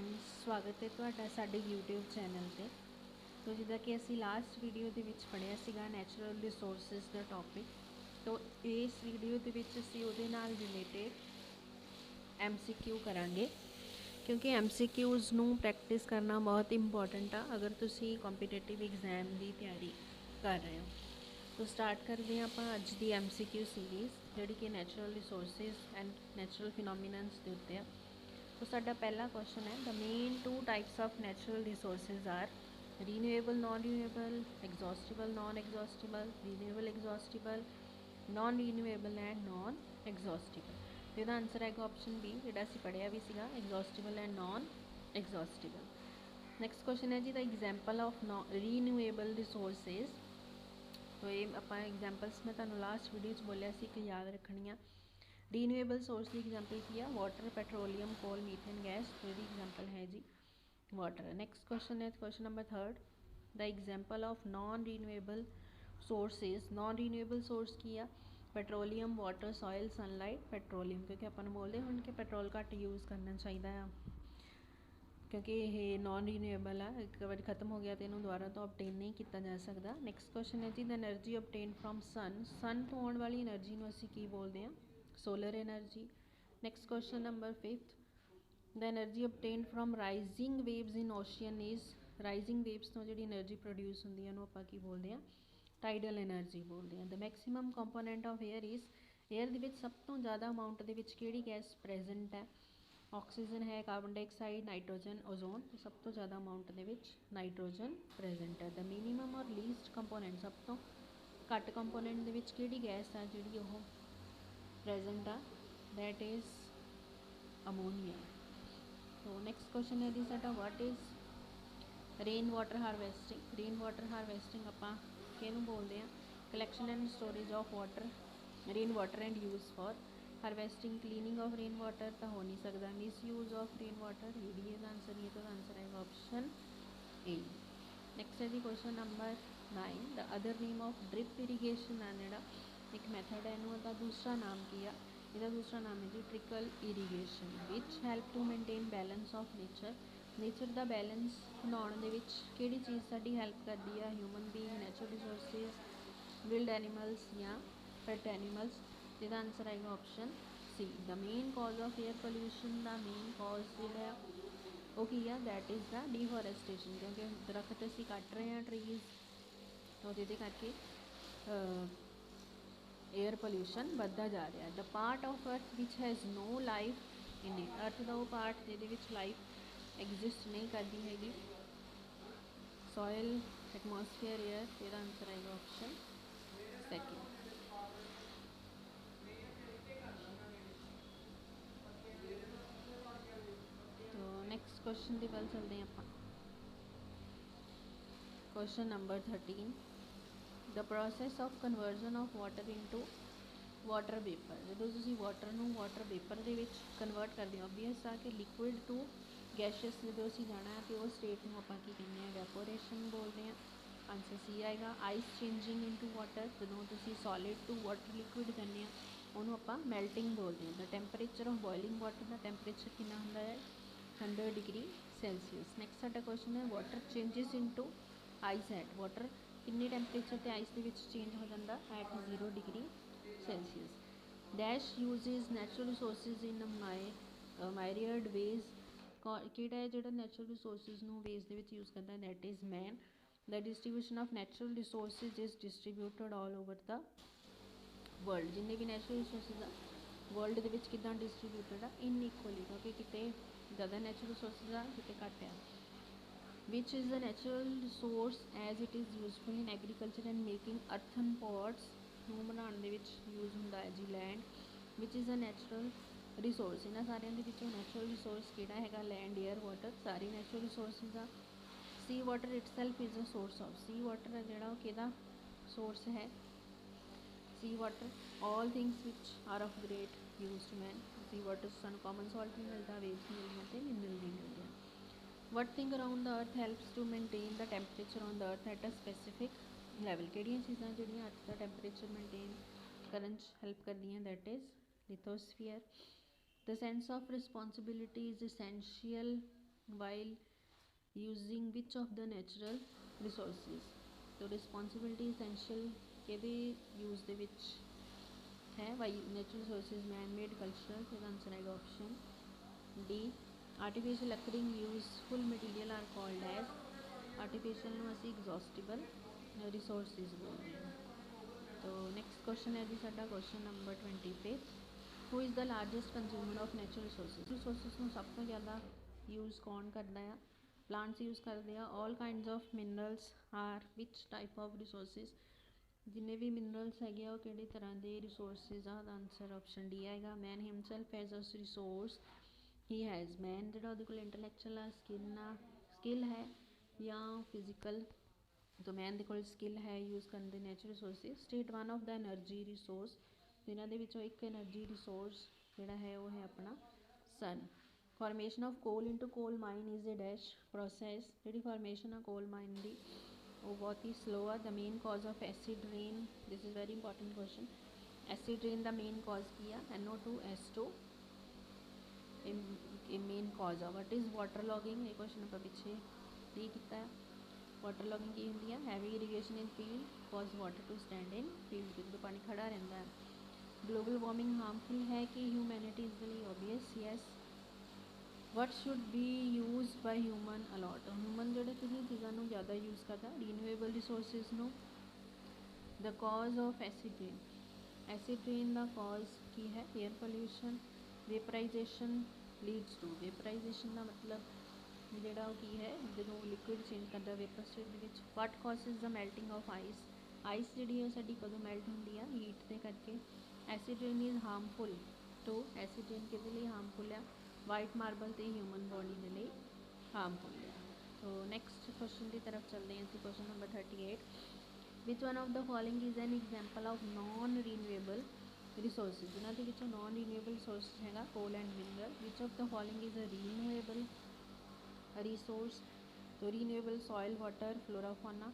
Friends, स्वागत है तुहाडा साडे यूट्यूब चैनल ते। तो जिदा कि असी लास्ट वीडियो दे विच पढ़िया सीगा नैचुरल रिसोर्सिस दा टॉपिक। तो इस वीडियो दे विच असी उहदे नाल रिलेटेड MCQ करांगे, क्योंकि MCQs नूं प्रैक्टिस करना बहुत इंपॉर्टेंट आ अगर तुसी कॉम्पीटेटिव एग्जाम की तैयारी कर रहे हो। तो स्टार्ट करते हैं आपां अज दी MCQ सीरीज़ जिहड़ी कि natural resources and natural phenomenons दे उत्ते आ। तो साडा पहला क्वेश्चन है, the main two types of natural resources are renewable non renewable, exhaustible non exhaustible, renewable exhaustible, non renewable and non exhaustible. तो इसका आंसर है ऑप्शन बी, जिहड़ा असीं पढ़िया भी सीगा, exhaustible and non exhaustible. Next question है जी, the example of renewable resources. तो ये आप एग्जाम्पल्स मैं तुहानूं लास्ट वीडियो बोलिया सी कि याद रखनिया। रीन्यूएबल सोर्स की एग्जाम्पल की है water, petroleum, coal, methane gas. तो ये एग्जाम्पल है जी वाटर। नैक्सट क्वेश्चन है question number 3, the example of non renewable sources. Non renewable source की है petroleum, water, soil, sunlight. Petroleum क्योंकि अपन बोलते हैं कि पेट्रोल घट यूज़ करना चाहिए क्योंकि ये नॉन रीन्यूएबल है, एक बार खत्म हो गया तो इन्हों दोबारा तो ऑबटेन नहीं किया जा सकता। नैक्सट क्वेश्चन है जी, the energy obtain from sun तो आने वाली एनर्जी में असी की बोलते हैं, solar energy. Next question number 5, the energy obtain from rising waves in ocean is. Rising waves तो जी एनर्जी प्रोड्यूस होंगी आप की बोलते हैं, टाइडल एनर्जी बोलते हैं। The maximum component of air is. Air के सब तो ज़्यादा अमाउंट के गैस प्रेजेंट है, ऑक्सीजन है, कार्बन डाइऑक्साइड, नाइट्रोजन, ओजोन। तो सब तो ज़्यादा अमाउंट नाइट्रोजन प्रेजेंट है। द मिनीमम और लीस्ट कंपोनेंट, सब तो घट कंपोनेंट के गैस है जी प्रेजेंट आ, दैट इज़ अमोनीआ। तो नैक्सट क्वेश्चन है जी साडा, what is rain water harvesting. Rain water harvesting आपां किहनूं बोलते हैं, collection and storage of water, rain water and use for harvesting, cleaning of rain water तो हो नहीं सकता, misuse of rain water. ये भी इसका आंसर नहीं है, तो आंसर आएगा ऑप्शन ए। नैक्सट है जी question number 9, the other name of drip irrigation है जोड़ा एक मैथड है, इनका दूसरा नाम की है, इसका दूसरा नाम है जी trickle irrigation, which help to maintain balance of nature. Nature का बैलेंस बनाने कि चीज़ साड़ी हैल्प करती है, human being, natural resources, wild animals या पेट एनिमल्स। जिसका आंसर आएगा option C, the main cause of air pollution. The main cause जोड़ा वो की है, दैट इज़ द डिफोरेस्टेशन, क्योंकि दरख्त असी कट रहे हैं ट्रीज़, तो जिहदे करके एयर पोल्यूशन बढ़ता जा रहा है। The part of earth which has no life in it. Earth का वो पार्ट जिहदे लाइफ एग्जिस्ट नहीं करती हैगी, सॉयल, एटमोसफेयर, एयर। इसका आंसर आएगा ऑप्शन सेकेंड। तो नैक्सट क्वेश्चन की गल चलते हैं आप। Question number 13, the process of conversion of water into water vapour. जो तुम वाटर में वाटर वेपर के कन्वर्ट करते हो, ऑबवियस आ कि लिक्विड टू गैशियस जो असी जाना है तो वो स्टेट में आप कहते हैं वैपोरेशन बोलते हैं। आंसर सी आएगा। आइस चेंजिंग इंटू वाटर, जो तुम सॉलिड टू वाटर लिक्विड करने उन्होंने आप मैल्टिंग बोलते हैं। The temperature of boiling water का टैंपरेचर कितना होंदा है, 100 डिग्री सैल्सीयस। नैक्सट साडा क्वेश्चन है, water changes into ice at. Water किन्ने टैंपरेचर ते आइस के चेंज हो जाता, at 0 degree Celsius. Dash uses natural resources in myriad ways. किहड़ा है जो नैचुरल रिसोर्सिज वेज के यूज़ करता है, that is man. The distribution of natural resources is distributed all over the world. जिन्हें भी नैचुरल रिसोर्सिज आ वर्ल्ड के किदा distributed आ, इनइक्वली, क्योंकि कितने ज़्यादा नैचुरल रिसोर्सिज आ, कितने घट है। Which is the natural resource as it is useful in agriculture and making earthen pots. बनाने यूज़ होंदा है जी land. Which is a natural resource, इन्होंने सारे नैचुरल रिसोर्स किहड़ा हैगा, लैंड, एयर, वाटर, सारी नैचुरल रिसोर्सिज आ। Sea water itself is a source of. Sea water है जोड़ा कि सोर्स है, sea water all things which are of great use to man. C water सू common salt भी मिलता, waves मिलदियाँ ते मिनरल भी मिलते हैं। What thing around the earth helps to maintain the temperature on the earth at a specific level. किहड़ियां चीज़ां जिहड़ियां अर्थ का टैंपरेचर मेनटेन करन हैल्प करदियां, that is lithosphere. The sense of responsibility is essential while using which of the natural resources। तो responsibility essential ਕਿਹਦੇ use ਦੇ ਵਿੱਚ है वाई natural resources man made cultural. फिर आंसर आएगा option D. Artificial occurring useful material are called as. Artificial ਨੂੰ ਅਸੀਂ एग्जॉस्टिबल रिसोर्सिज बोलते हैं। तो नैक्सट क्वेश्चन है जी साडा question number 25। Who is the largest consumer of natural resources ਨੂੰ ਸਭ ਤੋਂ ਜ਼ਿਆਦਾ यूज़ कौन करता है? प्लांट्स यूज़ करते हैं। All kinds of minerals are which type of resources. जिन्ने भी मिनरल्स है वो किहड़ी तरह के रिसोर्सिज आ। आंसर ऑप्शन डी आएगा। Man himself as a resource ही हैज़। मैन जो ਉਹਦੇ ਕੋਲ इंटलैक्चुअल स्किल है या फिजिकल। तो मैन ਦੇ ਕੋਲ स्किल है यूज़ करने ਦੇ natural resources. State one of the energy resource. ਇਹਨਾਂ ਦੇ ਵਿੱਚੋਂ ਇੱਕ एनर्जी रिसोर्स ਜਿਹੜਾ है वो है अपना सन। Formation of coal into coal mine is a dash process. जी फॉर्मेशन है कोल माइन की वो बहुत ही स्लो है। The main cause of acid rain. This is very important question. Acid rain का मेन कॉज की है NO2 मेन कॉज है। What is water logging. ये क्वेश्चन आप पिछे भी किया है। वाटर लॉगिंग की होंगी है? Heavy irrigation in field cause water to stand in field. जो पानी खड़ा रहता है। ग्लोबल वार्मिंग हार्मफुल है कि humanity is very obvious yes. What should be use by human a lot. Human जोड़े किसी चीज़ों ज़्यादा यूज़ करता। Renewable resources no. The cause of acid rain. Acid rain का कॉज की है? Air pollution. Vaporisation leads to. Vaporisation का मतलब जोड़ा की है जो लिक्विड चेंज करता वेपर स्टेट के। What causes the melting of ice. Ice जी है साड़ी कदों मैल्ट होंगी है? हीट के करके। Acid rain is harmful. तो एसिड रेन के लिए हार्मफुल है? वाइट मार्बल तो ह्यूमन बॉडी के लिए हार्मफुल है। तो नैक्सट क्वेश्चन की तरफ चलते हैं। Question number 38। Which one of the following is an example of non renewable resources. जिन्होंने के नॉन रीन्यूएबल रिसोर्सिज है coal and mineral. Which of the following is a renewable resource. तो renewable soil water flora fauna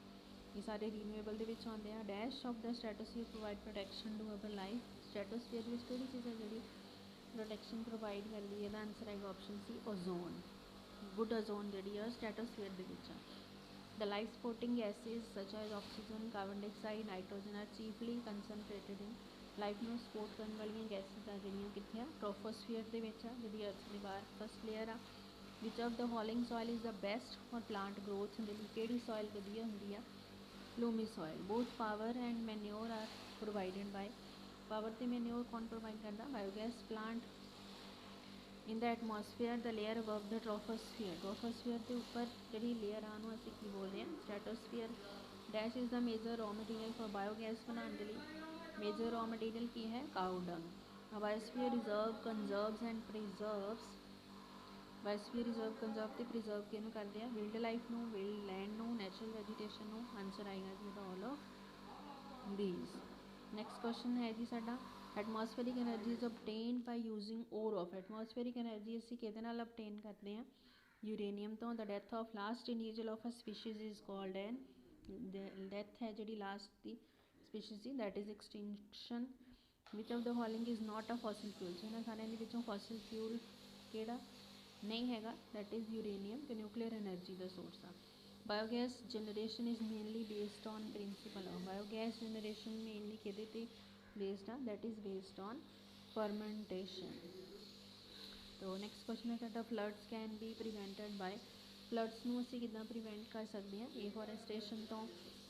ये सारे renewable के आते हैं। Dash of the stratosphere provide protection to our life. Stratosphere कि चीज़ है जी प्रोटैक्शन प्रोवाइड करती है? आंसर आएगा option C ozone. Good ozone जी स्ट्रैटोस्फीयर के। The life supporting gases such as oxygen carbon dioxide nitrogen are chiefly concentrated in. Life में support करने वाली गैसेज आ जड़ियाँ कितने ट्रोफोस्फीयर के जी अर्थ की बाहर फस्ट लेयर आ। Which of the following soil is the best for plant growth. कि soil वधिया होंगी है? Loamy soil. Both power and manure are provided by. Power तो मैन्योर कौन प्रोवाइड करता? Biogas plant. In the atmosphere the layer above the troposphere. Troposphere के उपर जी layer आ असी की बोल रहे हैं? Stratosphere. Dash is the major raw material for biogas बनाने के लिए। मेजर रॉ मटीरियल की है? Cow dung. Biosphere reserve conserves and preserves. Biosphere reserve conserve तो प्रिजर्व किनू करते हैं? विल्ड लाइफ में, विल्ड लैंड में, नैचुरल वैजीटेशन में। आंसर आएगा जी all of these. Next question है जी साडा atmospheric energy is obtain by using ore of. Atmospheric energy असी किहदे नाल ऑबटेन करते हैं? यूरेनियम तो। The death of last individual of a species is called an. Death है जी लास्ट की स्पीशीज की that is extinction. Which of the following is not a fossil fuel. So इन्होंने सारे के फॉसिल फ्यूल किहड़ा नहीं हैगा? That is uranium. तो न्यूक्लीयर एनर्जी का सोर्स आ। Biogas generation is mainly based on principle of. Biogas generation mainly किहदे ते बेस्ड आ? That is based on fermentation. तो नैक्सट क्वेश्चन है साडा floods can be prevented by. Floods नूं असीं किदां प्रिवेंट कर सकते हैं? एफोरेस्टेशन तो।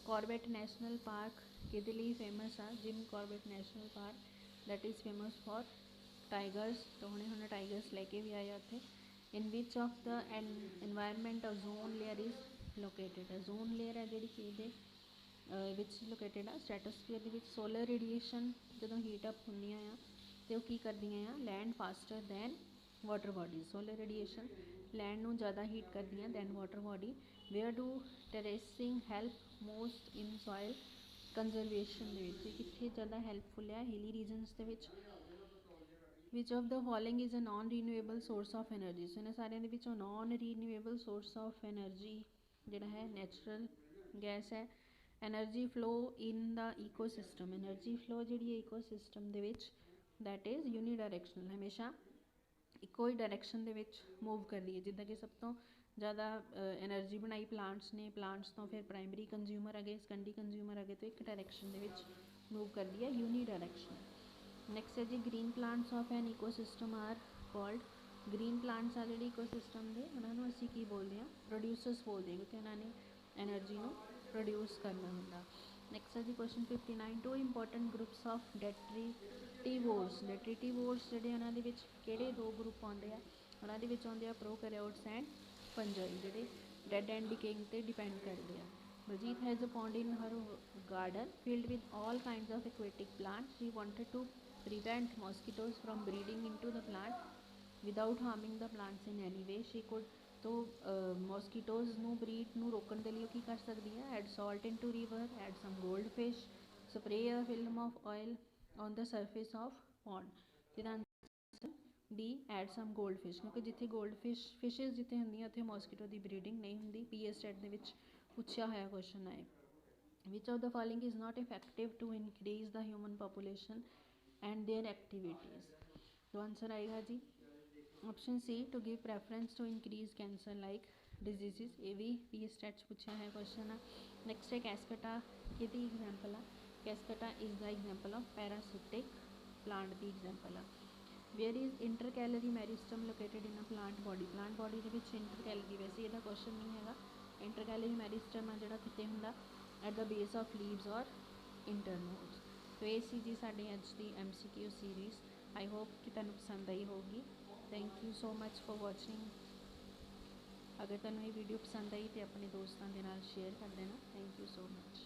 कॉर्बेट नैशनल पार्क किहदे लई फेमस आ? Jim Corbett national park that is famous for tigers. तो हमने टाइगर्स लेके भी आए उत्थे। In which of the environment ozone layer is located. Ozone layer है जी कि विच लोकेटेड आ? स्ट्रैटोस्फीयर के। सोलर रेडिएशन जो हीटअप होंदियां आ तो वो की करदियां आ? Land faster than water body. Solar radiation land नूं ज़्यादा हीट करदियां than water body. Where do terracing help most in soil conservation के। कितने ज़्यादा हैल्पफुल है? हिली रीजनस के। Which of the following is a non renewable source of energy. So इन्होंने सारे non renewable source of energy जोड़ा है natural gas है। Energy flow in the ecosystem. Energy flow जी ईकोसिस्टम दैट इज़ यूनीडायरैक्शनल। हमेशा ਇੱਕੋ ਹੀ direction ਦੇ ਵਿੱਚ ਮੂਵ ਕਰਦੀ ਹੈ। ਜਿੱਦਾਂ ਕਿ ਸਭ ਤੋਂ ਜ਼ਿਆਦਾ ਐਨਰਜੀ ਬਣਾਈ ਪਲਾਂਟਸ ਨੇ, ਪਲਾਂਟਸ ਤੋਂ ਫਿਰ ਪ੍ਰਾਇਮਰੀ ਕੰਜ਼ਿਊਮਰ ਆ ਗਏ, ਸੈਕੰਡਰੀ ਕੰਜ਼ਿਊਮਰ ਆ ਗਏ, ਤੋਂ ਇੱਕ ਡਾਇਰੈਕਸ਼ਨ ਦੇ ਵਿੱਚ ਮੂਵ ਕਰਦੀ ਹੈ, ਯੂਨੀ ਡਾਇਰੈਕਸ਼ਨ। ਨੈਕਸਟ ਹੈ ਜੀ green plants of N ecosystem R called, green plants ਆ ਜਿਹੜੇ ਈਕੋਸਿਸਟਮ ਦੇ, ਉਹਨਾਂ ਨੂੰ ਅਸੀਂ ਕੀ ਬੋਲਦੇ ਹਾਂ, ਪ੍ਰੋਡਿਊਸਰਸ ਬੋਲਦੇ ਹਾਂ, ਕਿਉਂਕਿ ਉਹਨਾਂ ਨੇ ਐਨਰਜੀ ਨੂੰ ਪ੍ਰੋਡਿਊਸ ਕਰਨਾ ਹੁੰਦਾ। ਨੈਕਸਟ ਹੈ ਜੀ question 59, two important groups of detritivores, detritivores ਜਿਹੜੇ ਉਹਨਾਂ ਦੇ ਵਿੱਚ ਕਿਹੜੇ ਦੋ ਗਰੁੱਪ ਆਉਂਦੇ ਆ, ਉਹਨਾਂ ਦੇ ਵਿੱਚ ਆਉਂਦੇ ਆ ਪ੍ਰੋਕੈਰੀਓਟਸ ਐਂਡ ਫੰਜਾਈ, ਜਿਹੜੇ ਡੈਡ ਐਂਡ ਡਿਕੇਇੰਗ 'ਤੇ ਡਿਪੈਂਡ ਕਰਦੇ ਆ। Baljeet has a pond in her garden filled with all kinds of aquatic plants. She wanted to prevent mosquitoes from breeding into the plant without harming the plants in any way. She could, तो mosquitoes ਨੂੰ breed ਨੂੰ ਰੋਕਣ ਦੇ ਲਈ ਉਹ ਕੀ ਕਰ ਸਕਦੀ ਹੈ, add salt into river, add some goldfish, spray a film of oil on the surface of pond. ਜਿਹਦਾ ਡੀ ਐਡ ਸਮ ਗੋਲਡ ਫਿਸ਼, ਕਿਉਂਕਿ ਜਿੱਥੇ ਗੋਲਡ ਫਿਸ਼ਿਜ਼ ਜਿੱਥੇ ਹੁੰਦੀਆਂ ਉੱਥੇ ਮੋਸਕੀਟੋ ਦੀ ਬਰੀਡਿੰਗ ਨਹੀਂ ਹੁੰਦੀ। ਪੀਐਸ ਟੈਟ ਦੇ ਵਿੱਚ ਪੁੱਛਿਆ ਹੋਇਆ ਕੁਐਸਚਨ ਹੈ। Which of the following is not effective to increase the human population and their activities, तो आंसर आएगा जी option C, to give preference to increase cancer like disease. ये भी पी एस टैट पूछा है क्वेश्चन है। Next है कैस्कटा, कि एग्जाम्पल है, cuscuta is the example of parasitic plant की एग्जाम्पल है। Where is intercalary meristem located in a plant body, plant body के इंटर कैलरी, वैसे यदा क्वेश्चन नहीं है, इंटर कैलरी मैरिस्टम है जो कितने होंगे at the base of leaves और इंटरनोड्स। तो ये सी जी साड़ी अज की MCQ सीरीज़, आई होप कि तुहानू पसंद आई होगी। Thank you so much for watching. अगर तुहानू ये वीडियो पसंद आई तो अपने दोस्तों के नाल शेयर कर देना। Thank you so much.